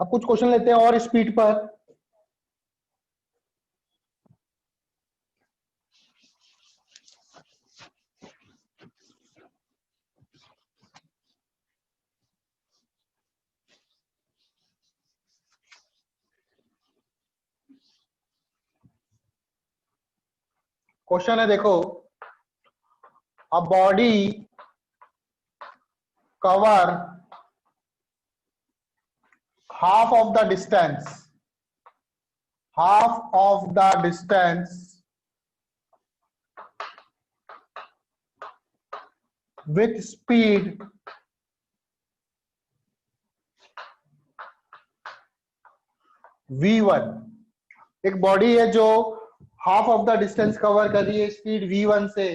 अब कुछ क्वेश्चन लेते हैं और स्पीड पर। क्वेश्चन है देखो, अ body cover half of the distance with speed v1। एक बॉडी है जो half of the distance cover कर रही है स्पीड v1 से,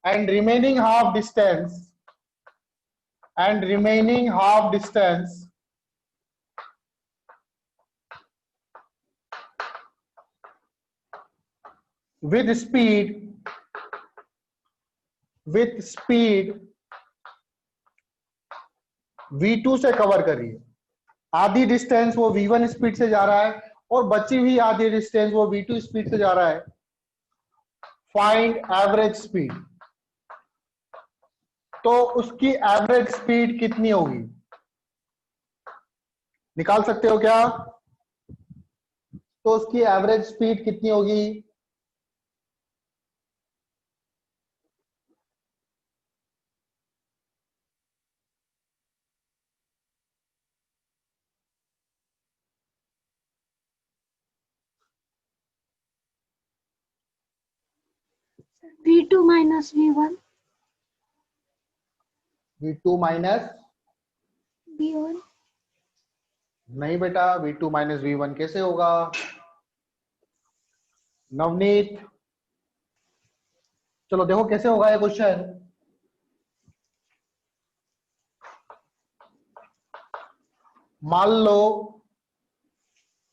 and remaining half distance with speed v2 से कवर कर रही है। आधी डिस्टेंस वो v1 स्पीड से जा रहा है और बची हुई आधी डिस्टेंस वो v2 स्पीड से जा रहा है। Find average speed. तो उसकी एवरेज स्पीड कितनी होगी, निकाल सकते हो क्या? तो उसकी एवरेज स्पीड कितनी होगी? V2 minus V1. v2 minus V1. नहीं बेटा, v2 माइनस v1 कैसे होगा? नवनीत चलो देखो कैसे होगा ये क्वेश्चन। मान लो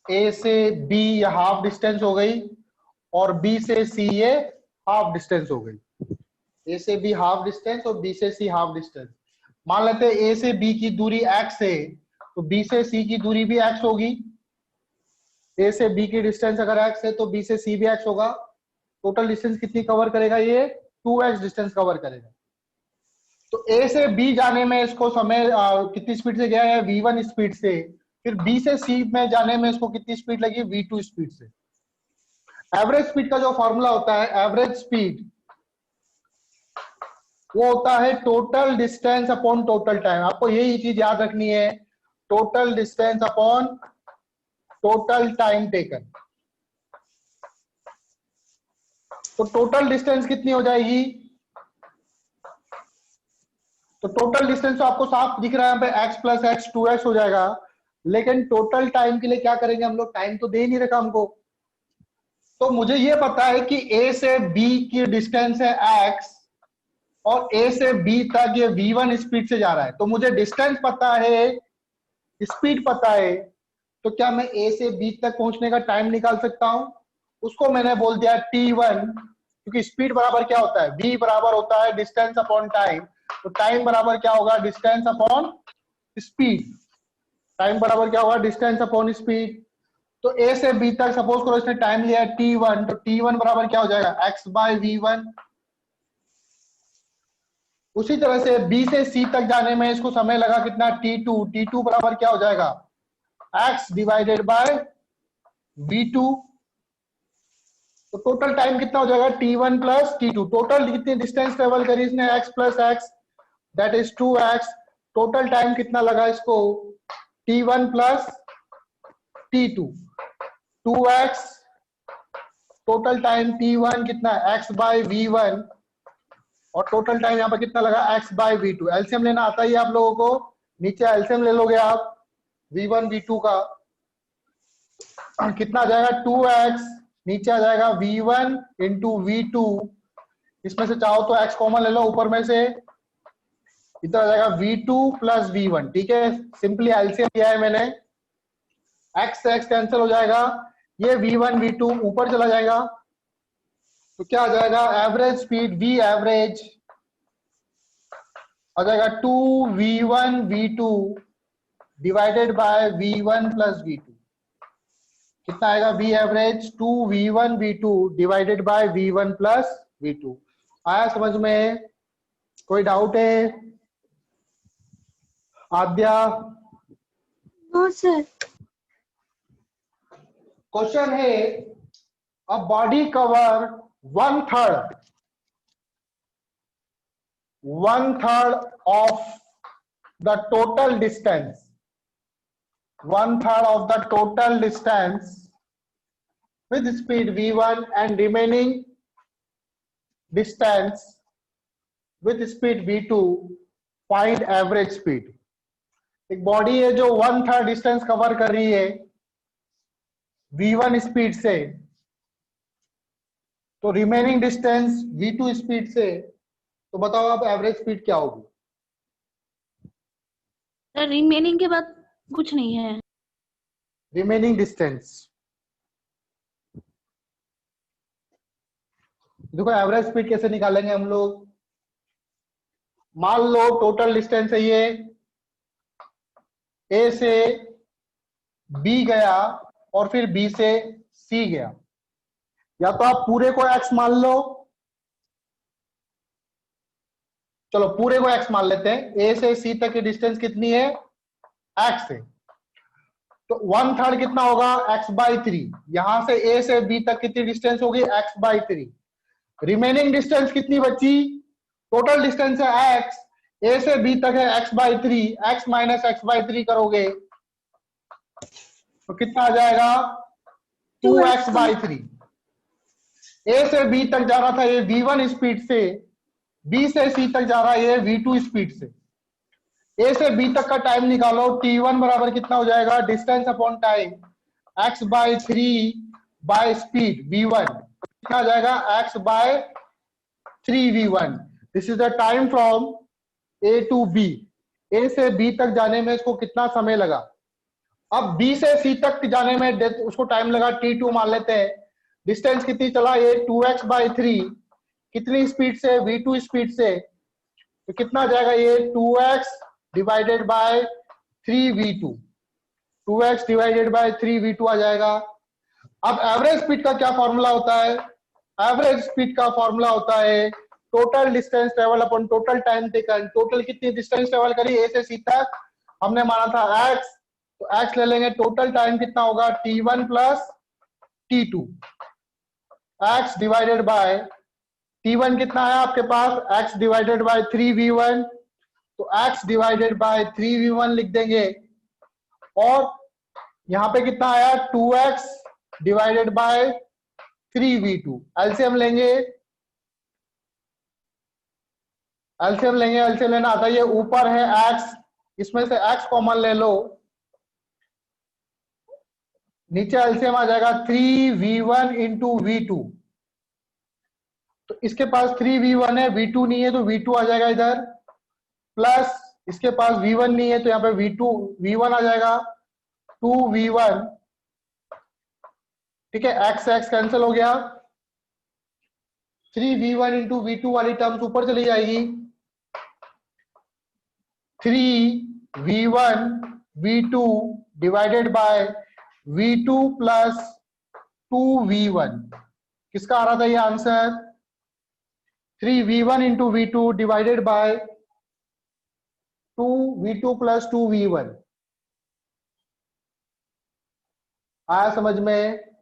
ए से बी ये हाफ डिस्टेंस हो गई और बी से सी ये हाफ डिस्टेंस हो गई। ए से बी हाफ डिस्टेंस और बी से सी हाफ डिस्टेंस। मान लेते हैं ए से बी की दूरी x है, तो बी से सी की दूरी भी x होगी। ए से बी की डिस्टेंस अगर x है तो बी से सी भी x होगा। टोटल डिस्टेंस कितनी कवर करेगा? ये 2x डिस्टेंस कवर करेगा। तो ए से बी जाने में इसको समय कितनी स्पीड से गया है? v1 स्पीड से। फिर बी से सी में जाने में इसको कितनी स्पीड लगी? v2 स्पीड से। एवरेज स्पीड का जो फॉर्मूला होता है, एवरेज स्पीड वो होता है total distance upon total time. आपको यही चीज याद रखनी है, total distance upon total time taken. तो टोटल डिस्टेंस कितनी हो जाएगी? तो टोटल डिस्टेंस तो आपको साफ दिख रहा है, यहाँ पे x प्लस एक्स 2x हो जाएगा। लेकिन टोटल टाइम के लिए क्या करेंगे हम लोग? टाइम तो दे ही नहीं रखा हमको। तो मुझे ये पता है कि a से b की डिस्टेंस है x और a से b तक ये v1 स्पीड से जा रहा है। तो मुझे डिस्टेंस पता है, स्पीड पता है, तो क्या मैं a से b तक पहुंचने का टाइम निकाल सकता हूं? उसको मैंने बोल दिया t1, क्योंकि स्पीड बराबर क्या होता है? v बराबर होता है डिस्टेंस अपॉन टाइम। तो टाइम बराबर क्या होगा? Distance upon speed. टाइम बराबर क्या होगा? Distance upon speed. तो a से b तक सपोज करो इसने टाइम लिया है t1, तो t1 बराबर क्या हो जाएगा? x by v1। उसी तरह से b से c तक जाने में इसको समय लगा कितना? t2। t2 बराबर क्या हो जाएगा? x divided by v2। तो टोटल टाइम कितना हो जाएगा? t1 plus t2। टोटल कितनी डिस्टेंस ट्रेवल करी इसने? x plus x, that is 2x। Total time कितना लगा इसको? t1 plus t2, 2x। Total time t1 कितना? x by v1। और टोटल टाइम यहाँ पर कितना लगा? x bye v2। एलसीएम लेना आता ही आप लोगों को, नीचे एलसीएम ले लोगे आप v1 v2 का। कितना आ जाएगा? 2x, नीचे आ जाएगा v1 इंटू v2। इसमें से चाहो तो x कॉमन ले लो ऊपर में से, इधर आ जाएगा v2 प्लस v1। ठीक है, सिंपली एलसीएम लिया है मैंने। x से x कैंसिल हो जाएगा, ये v1 v2 ऊपर चला जाएगा। तो क्या आ जाएगा? एवरेज स्पीड v एवरेज आ जाएगा 2v1 v2 divided by V1 plus V2, कितना आएगा? V average 2V1 V2 divided by V1 plus V2। आया समझ में? कोई डाउट है? आद्या? No sir. क्वेश्चन है, a body cover one third of the total distance, with speed V1 and remaining distance with speed V2, find average speed। एक body है जो 1/3 distance cover कर रही है V1 स्पीड से, तो रिमेनिंग डिस्टेंस V2 स्पीड से, तो बताओ आप एवरेज स्पीड क्या होगी? सर रिमेनिंग के बाद कुछ नहीं है। रिमेनिंग डिस्टेंस, देखो एवरेज स्पीड कैसे निकालेंगे हम लोग? मान लो टोटल डिस्टेंस है ये, ए से बी गया और फिर बी से सी गया, या तो आप पूरे को एक्स मान लो, चलो पूरे को एक्स मान लेते हैं। ए से सी तक की डिस्टेंस कितनी है? एक्स है, तो 1/3 कितना होगा? x/3। यहां से ए से बी तक कितनी डिस्टेंस होगी? x/3। रिमेनिंग डिस्टेंस कितनी बची? टोटल डिस्टेंस है x, ए से बी तक है x/3, x माइनस x/3 करोगे तो कितना आ जाएगा? 2x/3। ए से बी तक जा रहा था ये v1 स्पीड से, बी से सी तक जा रहा है ये v2 स्पीड से। ए से बी तक का टाइम निकालो, t1 बराबर कितना हो जाएगा? Distance upon time, x/3 by speed v1, कितना आ जाएगा? x/3v1। This is the time from A to B. A से बी तक जाने में इसको कितना समय लगा? अब बी से सी तक जाने में उसको टाइम लगा t2 मान लेते हैं। डिस्टेंस कितनी चला ये? 2x/3। कितनी स्पीड से? v2 स्पीड से, तो कितना आ जाएगा ये? 2x divided by 3v2, 2x divided by 3v2 आ जाएगा। अब एवरेज स्पीड का क्या फॉर्मूला होता है? एवरेज स्पीड का फॉर्मूला होता है total distance travel upon total time taken. Total कितनी डिस्टेंस ट्रेवल करी ए से सी तक? हमने माना था x, तो x ले लेंगे। टोटल टाइम कितना होगा? t1 plus t2, x divided bye t1 कितना है आपके पास? x डिवाइडेड बाय 3v1, तो x डिवाइडेड बाय 3v1 लिख देंगे। और यहां पे कितना आया? 2x divided by 3v2। LCM लेंगे, एलसीएम लेंगे, एलसीएम लेना आता है। ये ऊपर है x, इसमें से x कॉमन ले लो, नीचे एलसीएम आ जाएगा 3v1 इंटू v2। तो इसके पास 3v1 है, v2 नहीं है, तो v2 आ जाएगा इधर, प्लस इसके पास v1 नहीं है तो यहाँ पे v1 आ जाएगा 2v1। ठीक है, x x कैंसिल हो गया, 3v1 इंटू v2 वाली टर्म्स ऊपर चली जाएगी। 3v1 v2 divided by v2 plus 2v1। किसका आ रहा था ये answer? 3v1 into v2 divided by 2v2 plus 2v1। आया समझ में?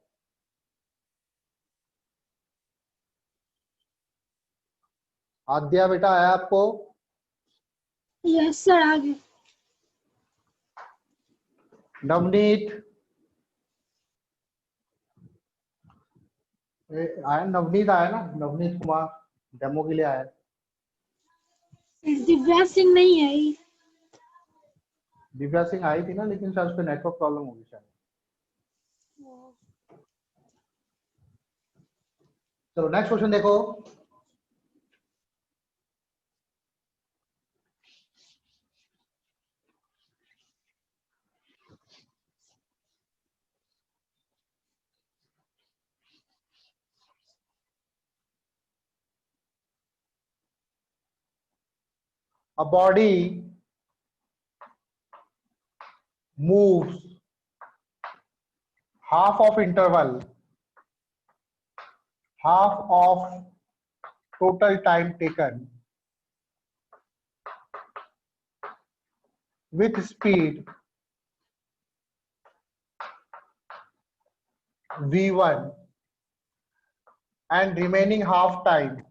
आद्या बेटा आया आपको? यस सर, आगे। नवनीत आया? नवनीत आया ना? नवनीत कुमार डेमो के लिए आया। दिव्या सिंह नहीं आई। दिव्या सिंह आई थी ना, लेकिन शायद उसको नेटवर्क प्रॉब्लम होगी शायद। चलो नेक्स्ट क्वेश्चन देखो। A body moves half of interval, half of total time taken with speed v1 and remaining half time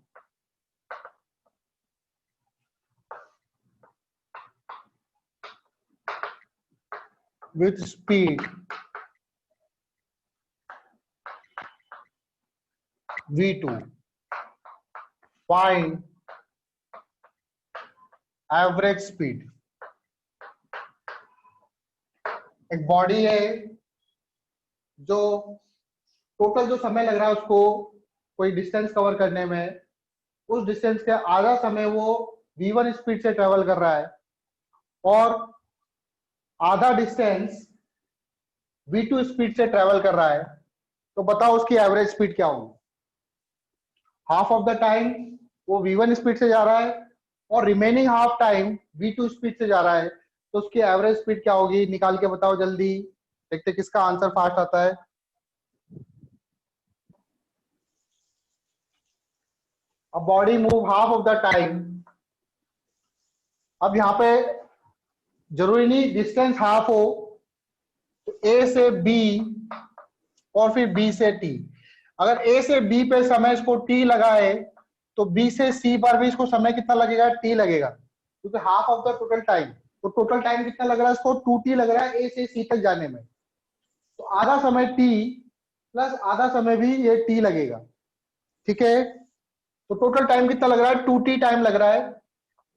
with speed v2. Find average speed. एक बॉडी है जो टोटल जो समय लग रहा है उसको कोई डिस्टेंस कवर करने में, उस डिस्टेंस के आधा समय वो v1 स्पीड से ट्रेवल कर रहा है और आधा डिस्टेंस v2 स्पीड से ट्रेवल कर रहा है। तो बताओ उसकी एवरेज स्पीड क्या होगी? हाफ ऑफ द टाइम वो v1 स्पीड से जा रहा है और remaining half time v2 speed से जा रहा है, तो उसकी एवरेज स्पीड क्या होगी? निकाल के बताओ जल्दी, देखते किसका आंसर फास्ट आता है। A body move half of the time। अब यहाँ पे जरूरी नहीं डिस्टेंस हाफ हो, तो A से B और फिर B से T। अगर A से B पे समय इसको T लगाए तो B से C पर भी इसको समय कितना लगेगा? T लगेगा, क्योंकि half of the total time. तो टोटल टाइम कितना लग रहा है इसको? 2T लग रहा है A से C तक जाने में। तो आधा समय T प्लस आधा समय भी ये T लगेगा, ठीक है। तो टोटल टाइम कितना लग रहा है? 2T टाइम लग रहा है।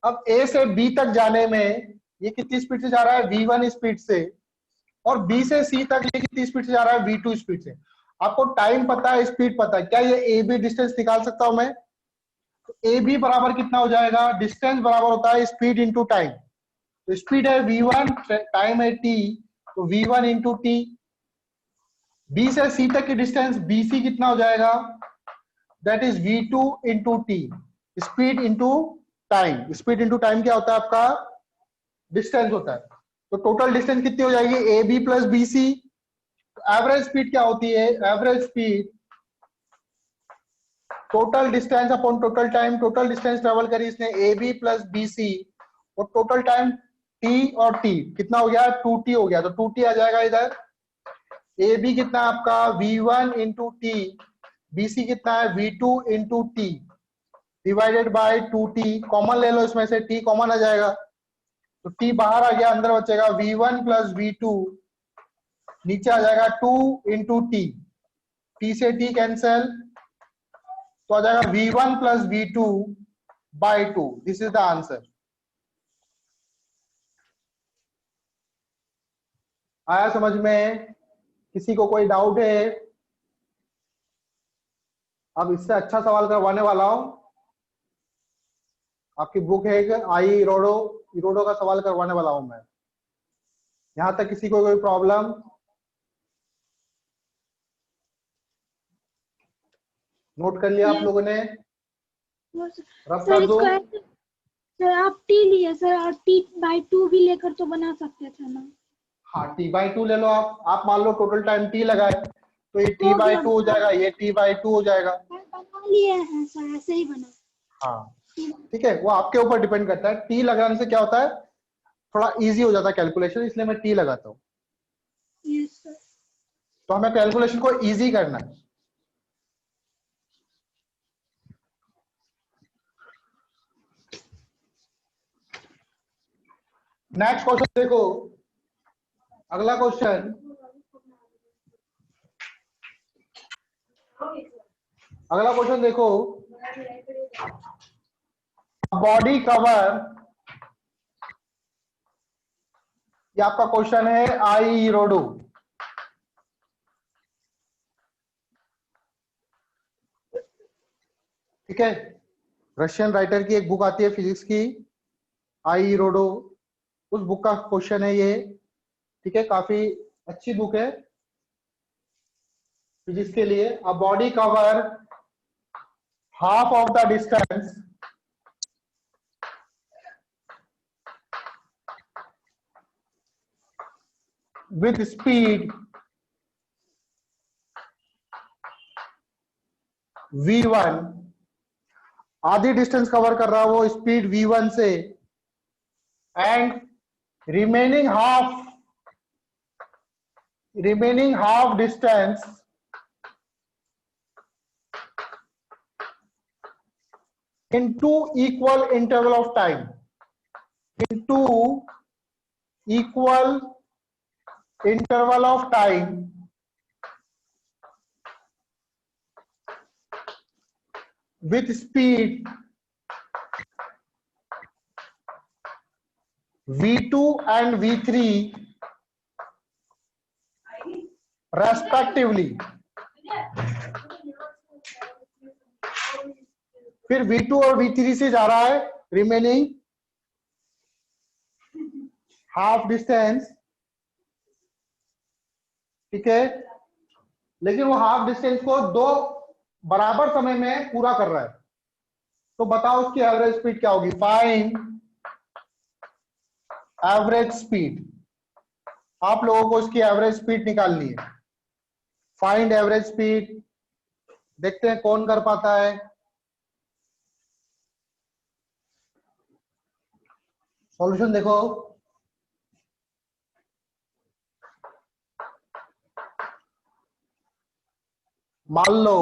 अब A से B तक जाने में ये कितनी स्पीड से जा रहा है? v1 स्पीड से। और B से C तक ये कितनी स्पीड से जा रहा है? v2 स्पीड से। आपको टाइम पता है, स्पीड पता है, क्या ये AB डिस्टेंस निकाल सकता हूं मैं? तो AB बराबर कितना हो जाएगा? डिस्टेंस बराबर होता है स्पीड इंटू टाइम। तो स्पीड है v1, टाइम है t, तो v1 इंटू टी। B से C तक की डिस्टेंस BC कितना हो जाएगा? That is v2 into T. Speed into time, speed into time क्या होता है आपका? डिस्टेंस होता है। तो टोटल डिस्टेंस कितनी हो जाएगी? A B plus B C. Average speed क्या होती है? Average speed total distance upon total time. Total distance travel करी इसने A B plus B C, और टोटल टाइम टी और टी कितना हो गया? 2T हो गया। तो 2T आ जाएगा इधर। ए बी कितना आपका? v1 into T, B C कितना है? v2 into T divided by 2T। Common ले लो इसमें से, t कॉमन आ जाएगा, तो t बाहर आ गया, अंदर बचेगा v1 प्लस v2, नीचे आ जाएगा 2 इंटू टी, टी से t कैंसल, तो आ जाएगा v1 plus v2 by 2। This is the answer. आया समझ में? किसी को कोई डाउट है? अब इससे अच्छा सवाल करवाने वाला हूं। आपकी बुक है आई इरोडो, इरोडो का सवाल करवाने वाला हूं मैं। यहां तक किसी को कोई प्रॉब्लम? नोट कर लिया आप लोगों ने? रब सर कर दो। इसको ऐसे, सर आप टी लिए सर, और t/2 भी लेकर तो बना सकते थे ना। हाँ, t/2 ले लो आप मान लो टोटल टाइम t लगाए तो ये हो गया, t/2 हो जाएगा, ये t/2 हो जाएगा। बना लिए हैं सर, ऐसे ही बना। हाँ ठीक है, वो आपके ऊपर डिपेंड करता है। t लगाने से क्या होता है, थोड़ा इजी हो जाता है कैलकुलेशन, इसलिए मैं t लगाता हूँ। Yes sir. तो हमें कैलकुलेशन को इजी करना है। नेक्स्ट क्वेश्चन देखो, अगला क्वेश्चन, अगला क्वेश्चन देखो। बॉडी कवर, ये आपका क्वेश्चन है आई रोडो। ठीक है, रशियन राइटर की एक बुक आती है फिजिक्स की, आई रोडो, उस बुक का क्वेश्चन है ये। ठीक है, काफी अच्छी बुक है फिजिक्स के लिए। अ body cover half of the distance with speed v1, आधी डिस्टेंस कवर कर रहा है वो स्पीड v1 से, and remaining half distance in two equal interval of time, with speed v2 and v3 respectively. फिर v2 और v3 से जा रहा है रिमेनिंग हाफ डिस्टेंस, ठीक है, लेकिन वो हाफ डिस्टेंस को 2 बराबर समय में पूरा कर रहा है। तो बताओ उसकी एवरेज स्पीड क्या होगी? Find average speed. आप लोगों को इसकी एवरेज स्पीड निकालनी है। फाइंड एवरेज स्पीड, देखते हैं कौन कर पाता है। सॉल्यूशन देखो, मान लो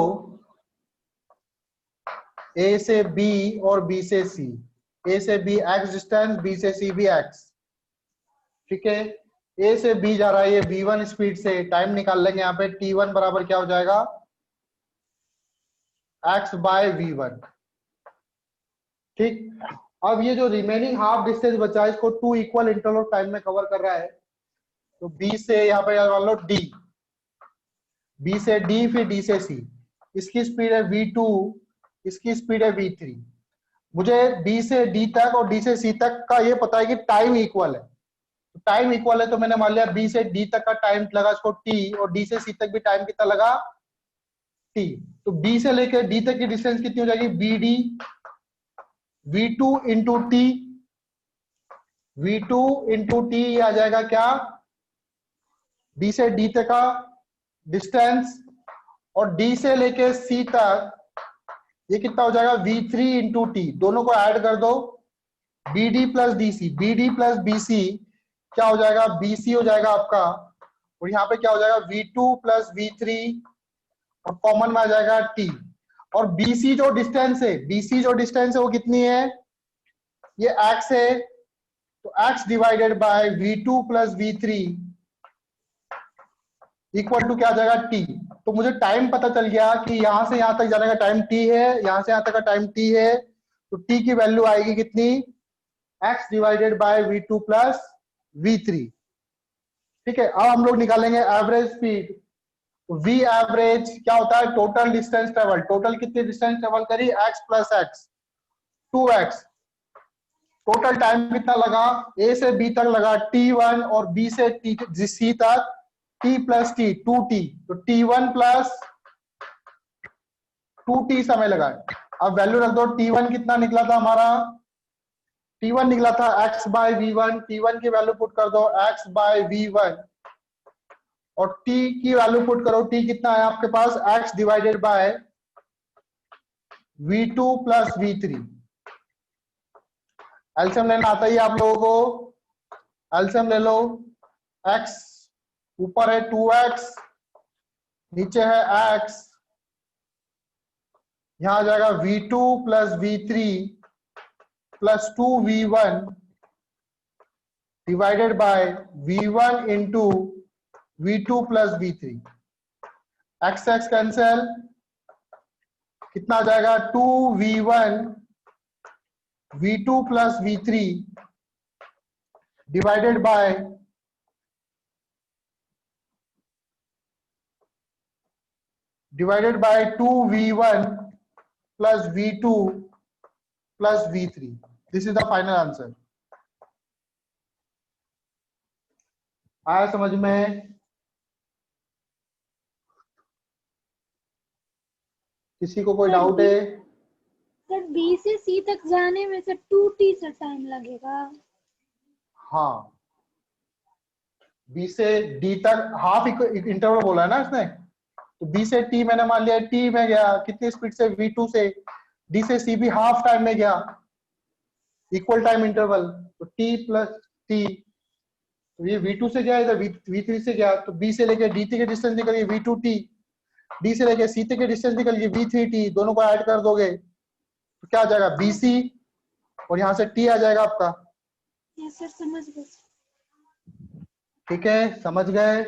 ए से बी और बी से सी, ए से बी एक्स डिस्टेंस, बी से सी भी एक्स, ठीक है। ए से बी जा रहा है ये v1 स्पीड से, टाइम निकाल लेंगे यहाँ पे। t1 बराबर क्या हो जाएगा? x बाय v1, ठीक। अब ये जो रिमेनिंग हाफ डिस्टेंस बचा है इसको 2 इक्वल इंटरवल ऑफ टाइम में कवर कर रहा है। तो b से यहाँ पे मान लो d, b से d, फिर d से c, इसकी स्पीड है v2, इसकी स्पीड है v3। मुझे b से d तक और d से c तक का ये पता है कि टाइम इक्वल है। टाइम इक्वल है तो मैंने मान लिया b से d तक का टाइम लगा इसको t, और d से c तक भी टाइम कितना लगा? t। तो b से लेकर d तक की डिस्टेंस कितनी हो जाएगी? bd v2 into T, v2 into T आ जाएगा क्या? b से d तक का डिस्टेंस, और d से लेके c तक ये कितना हो जाएगा? v3 into T. दोनों को ऐड कर दो, bd plus dc, bd plus bc क्या हो जाएगा? bc हो जाएगा आपका, और यहाँ पे क्या हो जाएगा? v2 प्लस v3, और कॉमन में आ जाएगा t। और bc जो डिस्टेंस है वो कितनी है? ये x है, तो x divided by v2 plus v3 equal to क्या आ जाएगा? t। तो मुझे टाइम पता चल गया कि यहां से यहां तक जाने का टाइम t है, यहां से यहां तक का टाइम t है, तो t की वैल्यू आएगी कितनी? x divided by v2 plus v3, ठीक है। अब हम लोग निकालेंगे एवरेज स्पीड। v एवरेज क्या होता है? Total distance travel. टोटल कितनी डिस्टेंस ट्रेवल करी? x plus x, 2x। Total time कितना लगा? a से b तक लगा t1, और b से c तक t प्लस t, 2t। तो t1 प्लस 2t समय लगा। अब वैल्यू रख दो। t1 कितना निकला था हमारा? t1 निकला था x बाय v1। t1 की वैल्यू पुट कर दो x बाय v1, और t की वैल्यू पुट करो। t कितना है आपके पास? x divided by v2 plus v3। LCM लेना आता ही आप लोगों को, एलसीएम ले लो। x ऊपर है 2x, नीचे है x, यहां आ जाएगा v2 plus v3 plus 2v1 divided by v1 into v2 plus v3। x x cancel, कितना आ जाएगा? 2v1 v2 plus v3 divided by divided by 2v1 plus v2 plus v3। This is the final answer. आया समझ में? किसी को कोई doubt है? सर B से C तक जाने में सर 2t से टाइम लगेगा। हाँ, बी से डी तक हाफ इंटरवल बोला है ना इसने, तो बी से टी मैंने मान लिया टी में गया कितनी स्पीड से, V2 से। डी से सी भी हाफ टाइम में गया, इक्वल टाइम इंटरवल, तो टी प्लस टी, तो ये V2 से गया, इधर V3 से गया, तो बी से लेके डी के डिस्टेंस निकल गई V2T, डी से लेके सी के डिस्टेंस निकल गई V3T, दोनों को ऐड कर दोगे तो क्या आ जाएगा BC, और यहाँ से T आ जाएगा आपका। यस सर, समझ गए। ठीक है, समझ गए।